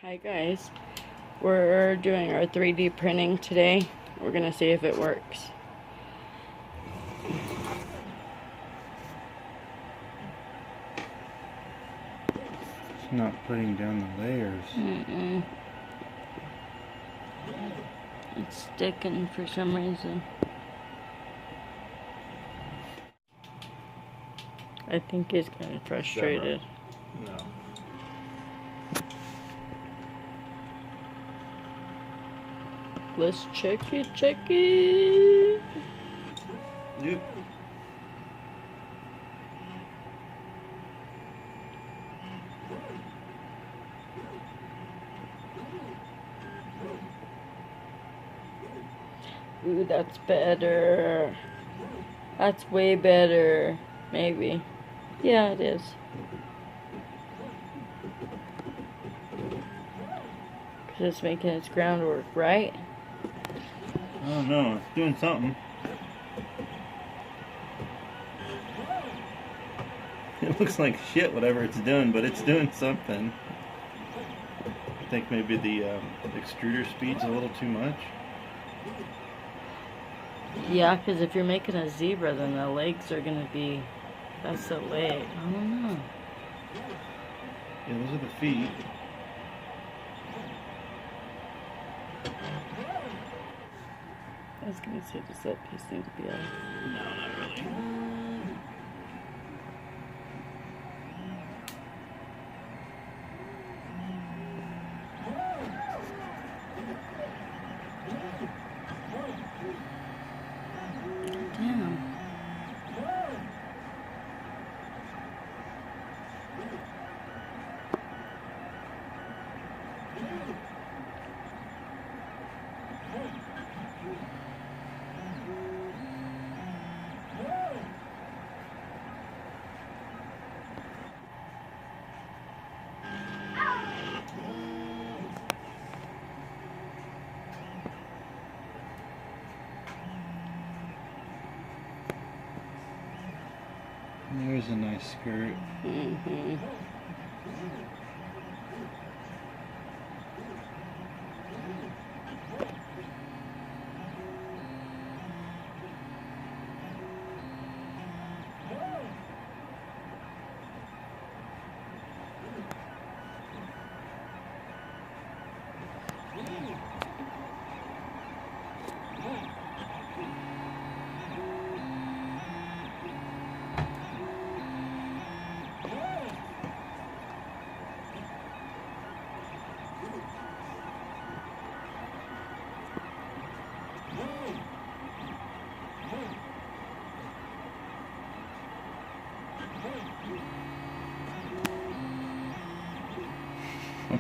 Hi guys, we're doing our 3D printing today. We're gonna see if it works. It's not putting down the layers. It's sticking for some reason. I think he's getting frustrated. No. Let's check it. Yep. Ooh, that's better. That's way better. Maybe. Yeah, it is. Because it's making its groundwork, right? I don't know. It's doing something. It looks like shit, whatever it's doing, but it's doing something. I think maybe the extruder speed's a little too much. Yeah, because if you're making a zebra, then the legs are going to be... That's the leg. I don't know. Yeah, those are the feet. I was going to say, does that piece need to be out? No, not really. Damn. There's a nice skirt.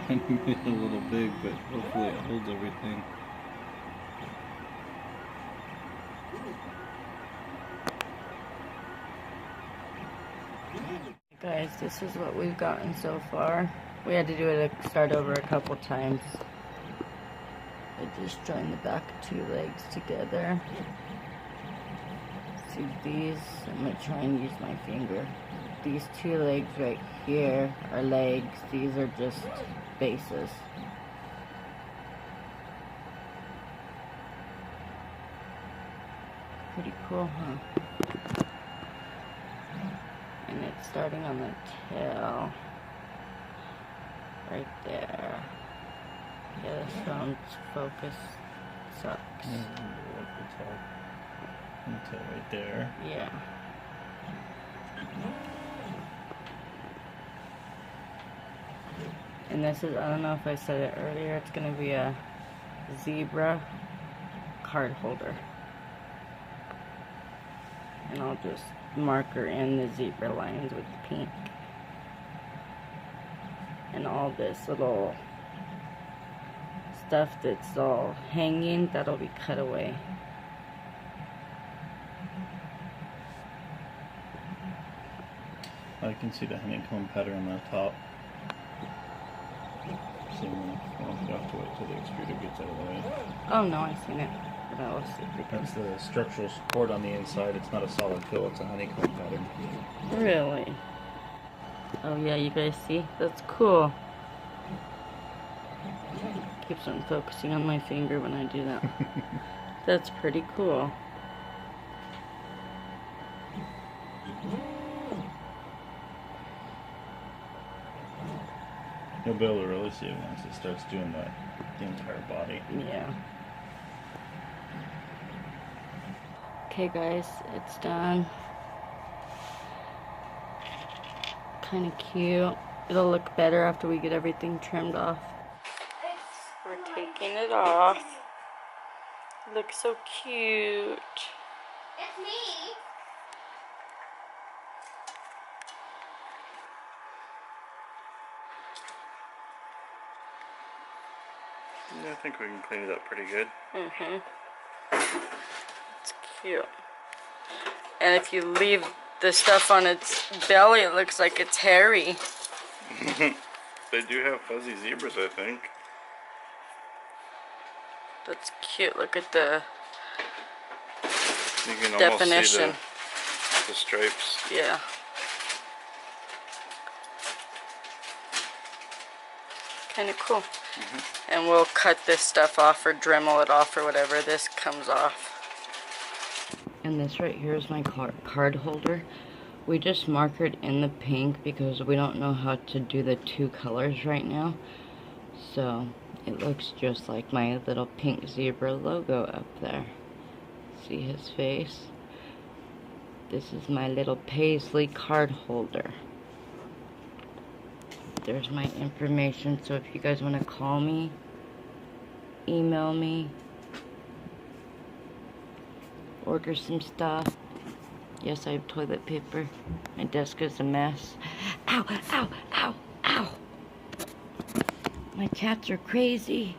I made it a little big, but hopefully it holds everything. Guys, this is what we've gotten so far. We had to do it, start over a couple times. I just joined the back of two legs together. See these? I'm going to try and use my finger. These two legs right here are legs. These are just bases. Pretty cool, huh? And it's starting on the tail. Right there. Yeah, this phone's focus sucks. Until right there. Yeah. And this is, I don't know if I said it earlier, it's going to be a zebra card holder. And I'll just marker in the zebra lines with pink. And all this little stuff that's all hanging, that'll be cut away. I can see the honeycomb pattern on the top. So you have to wait till the extruder gets out of the way. Oh no, I've seen it. But I will see. That's the structural support on the inside. It's not a solid fill, it's a honeycomb pattern. Really? Oh yeah, you guys see? That's cool. Keeps on focusing on my finger when I do that. That's pretty cool. You'll be able to really see it once it starts doing the entire body. Yeah. Okay guys, it's done. Kind of cute. It'll look better after we get everything trimmed off. We're taking it off. Looks so cute. It's me. Yeah, I think we can clean it up pretty good. It's cute. And if you leave the stuff on its belly, it looks like it's hairy. They do have fuzzy zebras, I think. That's cute. Look at the You can definition. almost see the stripes. Yeah. Kind of cool. And we'll cut this stuff off or Dremel it off or whatever. This comes off. And this right here is my card holder. We just markered in the pink because we don't know how to do the two colors right now. So it looks just like my little pink zebra logo up there. See his face? This is my little paisley card holder. There's my information, so if you guys want to call me, email me, order some stuff. Yes, I have toilet paper. My desk is a mess. Ow, ow, ow, ow. My cats are crazy.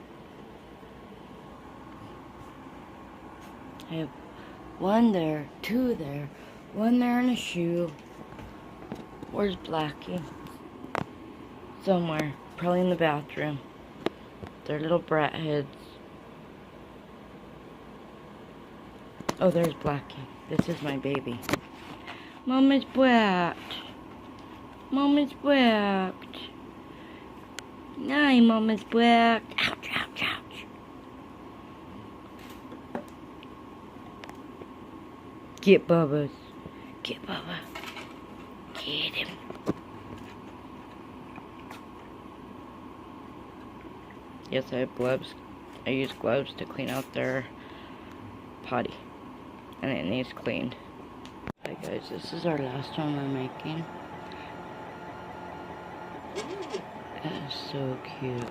I have one there, two there, one there in a shoe. Where's Blackie? Somewhere, probably in the bathroom. They're little brat heads. Oh, there's Blackie. This is my baby. Mama's brat. Mama's brat. Hi, Mama's brat. Ouch, ouch, ouch. Get Bubba's. Get Bubba. Get him. Yes, I have gloves. I use gloves to clean out their potty. And it needs cleaned. Hi guys, this is our last one we're making. That is so cute.